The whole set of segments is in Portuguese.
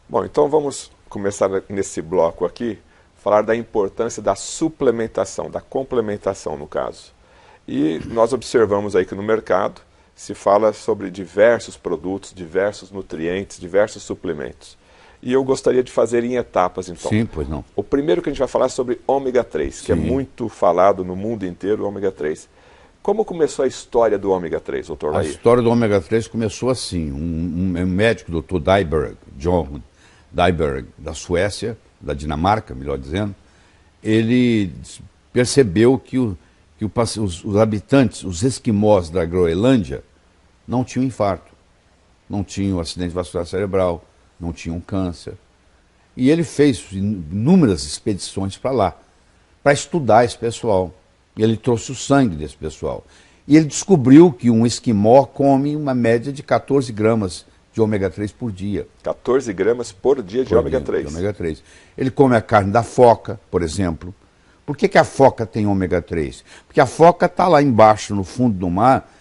Bom, então vamos começar nesse bloco aqui, falar da importância da suplementação, da complementação no caso. E nós observamos aí que no mercado se fala sobre diversos produtos, diversos nutrientes, diversos suplementos. E eu gostaria de fazer em etapas, então. Sim, pois não. O primeiro que a gente vai falar é sobre ômega 3, que é Sim. muito falado no mundo inteiro, o ômega 3. Como começou a história do ômega 3, doutor A Laí? história do ômega 3 começou assim. Um médico, Dr. Dyberg, John Dyberg, da Suécia, da Dinamarca, melhor dizendo, ele percebeu que os habitantes, os esquimós da Groenlândia, não tinham infarto, não tinham acidente vascular cerebral, não tinham câncer. E ele fez inúmeras expedições para lá, para estudar esse pessoal. E ele trouxe o sangue desse pessoal. E ele descobriu que um esquimó come uma média de 14 gramas de ômega 3 por dia. 14 gramas por dia de ômega 3. De ômega 3. Ele come a carne da foca, por exemplo. Por que a foca tem ômega 3? Porque a foca está lá embaixo, no fundo do mar,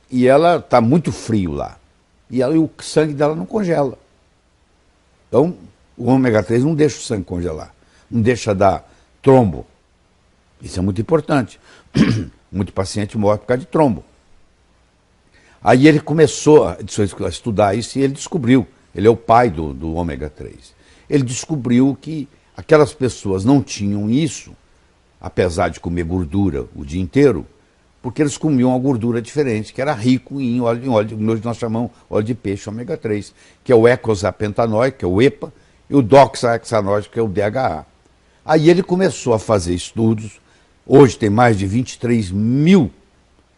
e ela está muito frio lá. E o sangue dela não congela. Então, o ômega 3 não deixa o sangue congelar. Não deixa dar trombo. Isso é muito importante. Muito paciente morre por causa de trombo. Aí ele começou a estudar isso e ele descobriu, ele é o pai do ômega 3. Ele descobriu que aquelas pessoas não tinham isso, apesar de comer gordura o dia inteiro, porque eles comiam uma gordura diferente, que era rico em óleo, nós chamamos óleo de peixe ômega 3, que é o eicosapentaenoico, que é o EPA, e o doxahexanoico, que é o DHA. Aí ele começou a fazer estudos, hoje tem mais de 23 mil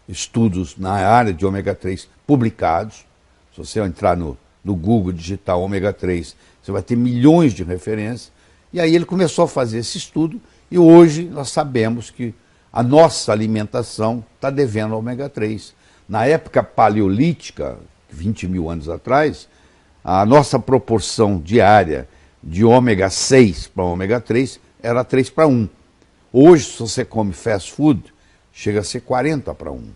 estudos na área de ômega 3 publicados. Se você entrar no Google digitar ômega 3, você vai ter milhões de referências. E aí ele começou a fazer esse estudo e hoje nós sabemos que a nossa alimentação está devendo ao ômega 3. Na época paleolítica, 20 mil anos atrás, a nossa proporção diária de ômega 6 para ômega 3 era 3 para 1. Hoje, se você come fast food, chega a ser 40 para 1.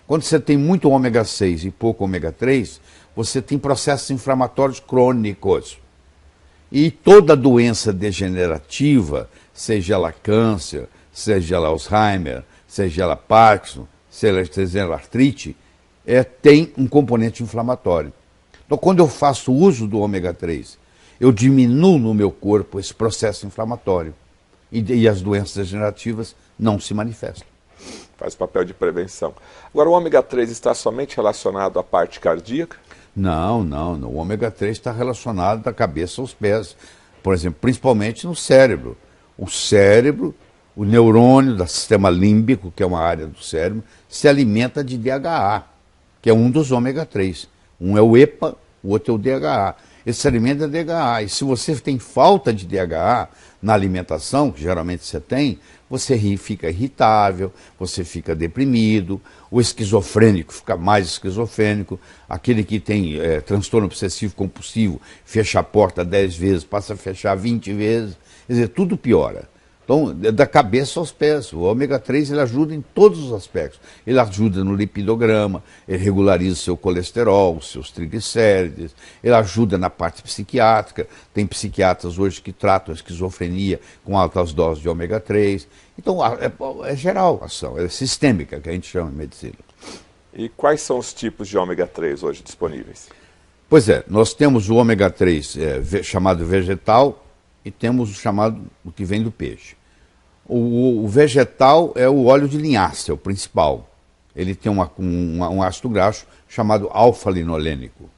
Quando você tem muito ômega 6 e pouco ômega 3, você tem processos inflamatórios crônicos. E toda doença degenerativa, seja ela câncer, seja ela Alzheimer, seja ela Parkinson, seja ela artrite, tem um componente inflamatório. Então, quando eu faço uso do ômega 3, eu diminuo no meu corpo esse processo inflamatório. E as doenças degenerativas não se manifestam. Faz papel de prevenção. Agora, o ômega 3 está somente relacionado à parte cardíaca? Não. O ômega 3 está relacionado da cabeça aos pés. Por exemplo, principalmente no cérebro. O cérebro, o neurônio do sistema límbico, que é uma área do cérebro, se alimenta de DHA, que é um dos ômega 3. Um é o EPA, o outro é o DHA. Esse se alimenta de DHA. E se você tem falta de DHA na alimentação, que geralmente você tem, você fica irritável, você fica deprimido, o esquizofrênico fica mais esquizofrênico, aquele que tem transtorno obsessivo compulsivo, fecha a porta 10 vezes, passa a fechar 20 vezes, quer dizer, tudo piora. Então, da cabeça aos pés, o ômega 3 ele ajuda em todos os aspectos. Ele ajuda no lipidograma, ele regulariza o seu colesterol, os seus triglicérides, ele ajuda na parte psiquiátrica. Tem psiquiatras hoje que tratam a esquizofrenia com altas doses de ômega 3. Então, é geral a ação, é sistêmica, que a gente chama em medicina. E quais são os tipos de ômega 3 hoje disponíveis? Pois é, nós temos o ômega 3 chamado vegetal e temos o que vem do peixe. O vegetal é o óleo de linhaça, é o principal. Ele tem um ácido graxo chamado alfa-linolênico.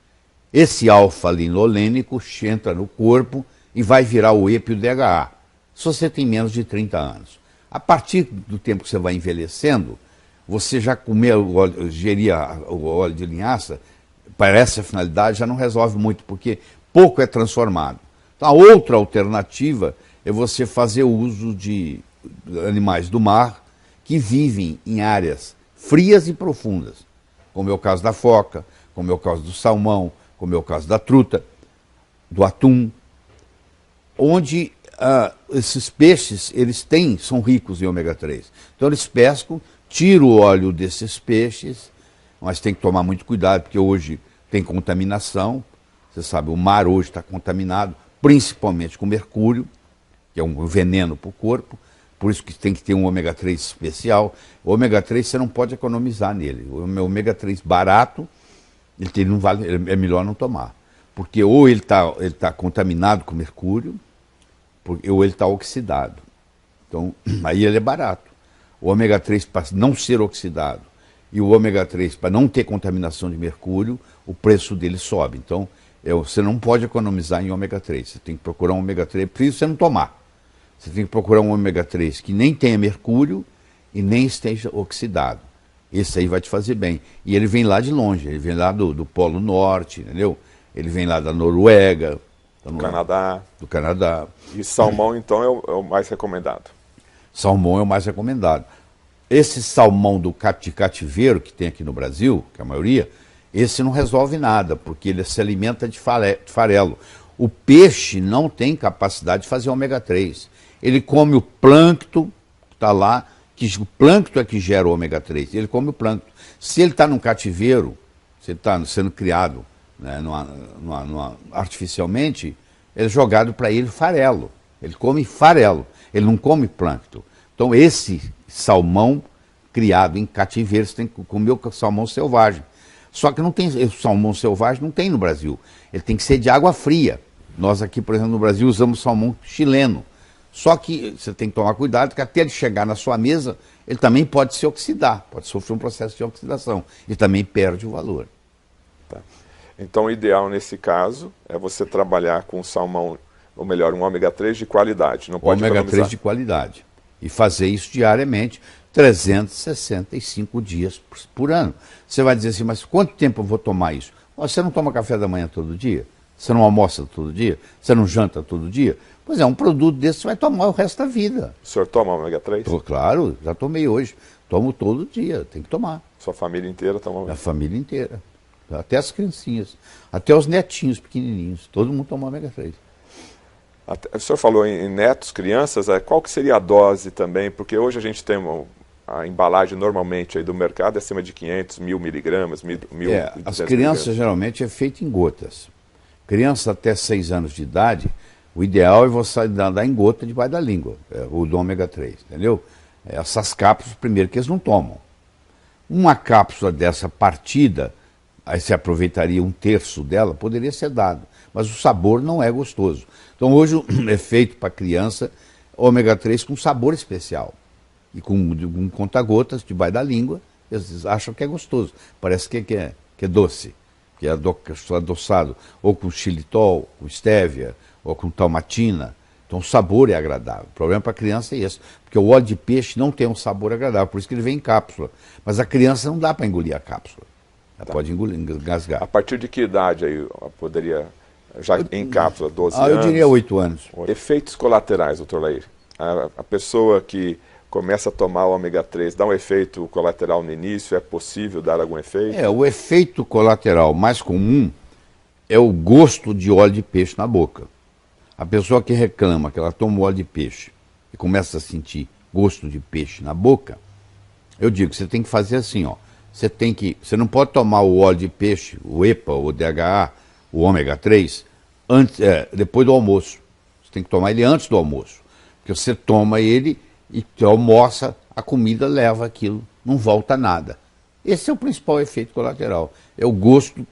Esse alfa-linolênico entra no corpo e vai virar o EPA e o DHA, se você tem menos de 30 anos. A partir do tempo que você vai envelhecendo, você já gerir o óleo de linhaça, para essa finalidade, já não resolve muito, porque pouco é transformado. Então, a outra alternativa é você fazer uso de animais do mar que vivem em áreas frias e profundas, como é o caso da foca, como é o caso do salmão, como é o caso da truta, do atum, onde esses peixes são ricos em ômega 3. Então eles pescam, tiram o óleo desses peixes, mas tem que tomar muito cuidado, porque hoje tem contaminação. Você sabe, o mar hoje está contaminado, principalmente com mercúrio, que é um veneno para o corpo, por isso que tem que ter um ômega 3 especial. O ômega 3 você não pode economizar nele. O ômega 3 barato, ele não vale, é melhor não tomar. Porque ou ele tá contaminado com mercúrio, ou ele está oxidado. Então, aí ele é barato. O ômega 3 para não ser oxidado e o ômega 3 para não ter contaminação de mercúrio, o preço dele sobe. Então, você não pode economizar em ômega 3. Você tem que procurar um ômega 3, por isso você não tomar. Você tem que procurar um ômega 3 que nem tenha mercúrio e nem esteja oxidado. Esse aí vai te fazer bem. E ele vem lá de longe, ele vem lá do Polo Norte, entendeu? Ele vem lá da Noruega. Canadá. Do Canadá. E salmão, então, é o mais recomendado. Salmão é o mais recomendado. Esse salmão de cativeiro que tem aqui no Brasil, que é a maioria, esse não resolve nada, porque ele se alimenta de farelo. O peixe não tem capacidade de fazer ômega 3. Ele come o plâncton, que está lá, que o plâncton é que gera o ômega 3. Ele come o plâncton. Se ele está num cativeiro, se ele está sendo criado, né, artificialmente, ele é jogado para ele farelo. Ele come farelo, ele não come plâncton. Então esse salmão criado em cativeiro, você tem que comer o salmão selvagem. Só que não tem, o salmão selvagem não tem no Brasil. Ele tem que ser de água fria. Nós aqui, por exemplo, no Brasil usamos salmão chileno. Só que você tem que tomar cuidado, que até ele chegar na sua mesa, ele também pode se oxidar, pode sofrer um processo de oxidação. E também perde o valor. Tá. Então o ideal nesse caso é você trabalhar com salmão, ou melhor, um ômega 3 de qualidade. Não pode ômega 3 de qualidade. E fazer isso diariamente, 365 dias por ano. Você vai dizer assim, mas quanto tempo eu vou tomar isso? Você não toma café da manhã todo dia? Você não almoça todo dia? Você não janta todo dia? Pois é, um produto desse você vai tomar o resto da vida. O senhor toma ômega 3? Claro, já tomei hoje. Tomo todo dia, tem que tomar. Sua família inteira toma ômega 3? A família inteira. Até as criancinhas. Até os netinhos pequenininhos. Todo mundo toma ômega 3. O senhor falou em netos, crianças, qual que seria a dose também? Porque hoje a gente tem a embalagem normalmente aí do mercado é acima de 500, 1000 miligramas, 1000 as crianças geralmente é feito em gotas. Criança até 6 anos de idade, o ideal é você dar em gota debaixo da língua, o do ômega 3, entendeu? Essas cápsulas, primeiro, que eles não tomam. Uma cápsula dessa partida, aí você aproveitaria 1/3 dela, poderia ser dado, mas o sabor não é gostoso. Então hoje é feito para criança ômega 3 com sabor especial. E com conta-gotas debaixo da língua, eles acham que é gostoso. Parece que é doce, que é adoçado, ou com xilitol, com estévia, ou com talmatina. Então o sabor é agradável. O problema para a criança é esse, porque o óleo de peixe não tem um sabor agradável, por isso que ele vem em cápsula. Mas a criança não dá para engolir a cápsula. Ela pode engasgar. A partir de que idade aí poderia, já em cápsula, 12 anos? Eu diria 8 anos. Efeitos colaterais, doutor Lair. A pessoa que começa a tomar o ômega 3, dá um efeito colateral no início, é possível dar algum efeito? O efeito colateral mais comum é o gosto de óleo de peixe na boca. A pessoa que reclama que ela toma óleo de peixe e começa a sentir gosto de peixe na boca, eu digo, você tem que fazer assim, ó. Você não pode tomar o óleo de peixe, o EPA, o DHA, o ômega 3, depois do almoço. Você tem que tomar ele antes do almoço. Porque você toma ele e almoça, a comida leva aquilo, não volta nada. Esse é o principal efeito colateral. É o gosto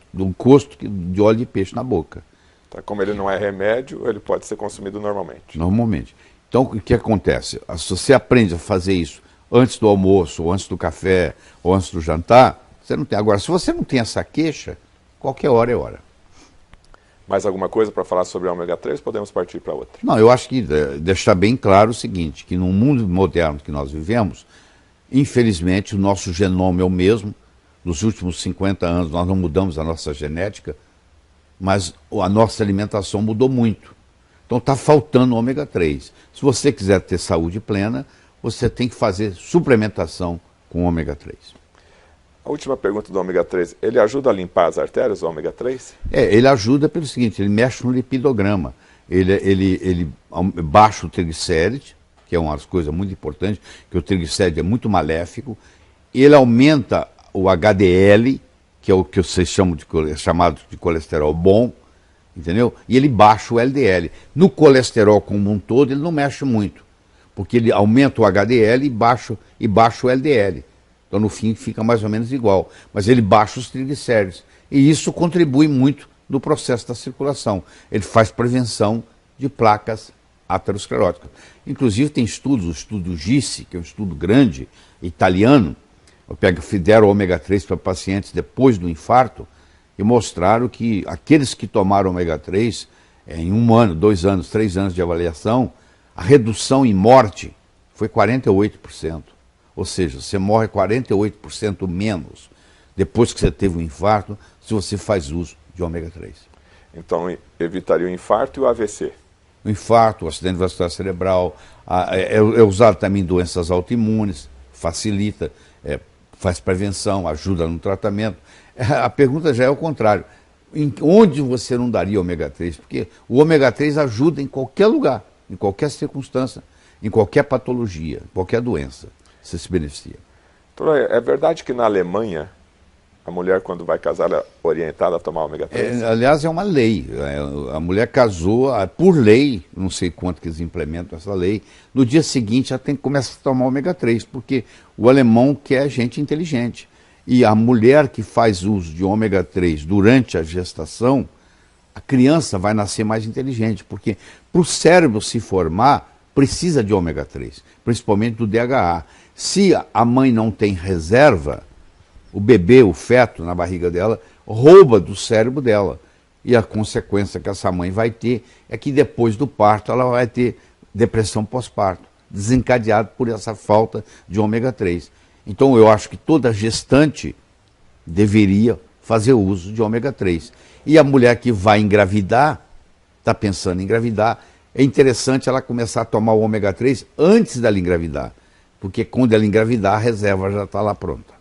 de óleo de peixe na boca. Tá, como ele não é remédio, ele pode ser consumido normalmente. Normalmente. Então, o que acontece? Se você aprende a fazer isso antes do almoço, ou antes do café, ou antes do jantar, você não tem. Agora, se você não tem essa queixa, qualquer hora é hora. Mais alguma coisa para falar sobre o ômega 3? Podemos partir para outra. Não, eu acho que deixar bem claro o seguinte, que no mundo moderno que nós vivemos, infelizmente o nosso genoma é o mesmo. Nos últimos 50 anos nós não mudamos a nossa genética, mas a nossa alimentação mudou muito. Então está faltando ômega 3. Se você quiser ter saúde plena, você tem que fazer suplementação com ômega 3. A última pergunta do ômega 3, ele ajuda a limpar as artérias, o ômega 3? Ele ajuda pelo seguinte, ele mexe no lipidograma, ele baixa o triglicéride, que é uma das coisas muito importantes, que o triglicéride é muito maléfico, ele aumenta o HDL, que é o que vocês chamam chamado de colesterol bom, entendeu? E ele baixa o LDL. No colesterol como um todo, ele não mexe muito, porque ele aumenta o HDL e baixa o LDL. Então, no fim, fica mais ou menos igual. Mas ele baixa os triglicéridos. E isso contribui muito no processo da circulação. Ele faz prevenção de placas ateroscleróticas. Inclusive, tem estudos, o estudo GISSE, que é um estudo grande, italiano, fizeram ômega 3 para pacientes depois do infarto, e mostraram que aqueles que tomaram ômega 3, em 1 ano, 2 anos, 3 anos de avaliação, a redução em morte foi 48%. Ou seja, você morre 48% menos depois que você teve um infarto, se você faz uso de ômega 3. Então, evitaria o infarto e o AVC. O infarto, o acidente vascular cerebral, é usado também em doenças autoimunes, facilita, faz prevenção, ajuda no tratamento. A pergunta já é o contrário. Onde você não daria ômega 3? Porque o ômega 3 ajuda em qualquer lugar, em qualquer circunstância, em qualquer patologia, qualquer doença. Você se beneficia. Então, é verdade que na Alemanha, a mulher, quando vai casar, ela é orientada a tomar ômega 3? Aliás, é uma lei. A mulher casou, por lei, não sei quanto que eles implementam essa lei, no dia seguinte ela tem que começar a tomar ômega 3, porque o alemão quer gente inteligente. E a mulher que faz uso de ômega 3 durante a gestação, a criança vai nascer mais inteligente, porque para o cérebro se formar, precisa de ômega 3, principalmente do DHA. Se a mãe não tem reserva, o bebê, o feto na barriga dela, rouba do cérebro dela. E a consequência que essa mãe vai ter é que depois do parto ela vai ter depressão pós-parto, desencadeada por essa falta de ômega 3. Então eu acho que toda gestante deveria fazer uso de ômega 3. E a mulher que vai engravidar, está pensando em engravidar, é interessante ela começar a tomar o ômega 3 antes dela engravidar, porque quando ela engravidar a reserva já está lá pronta.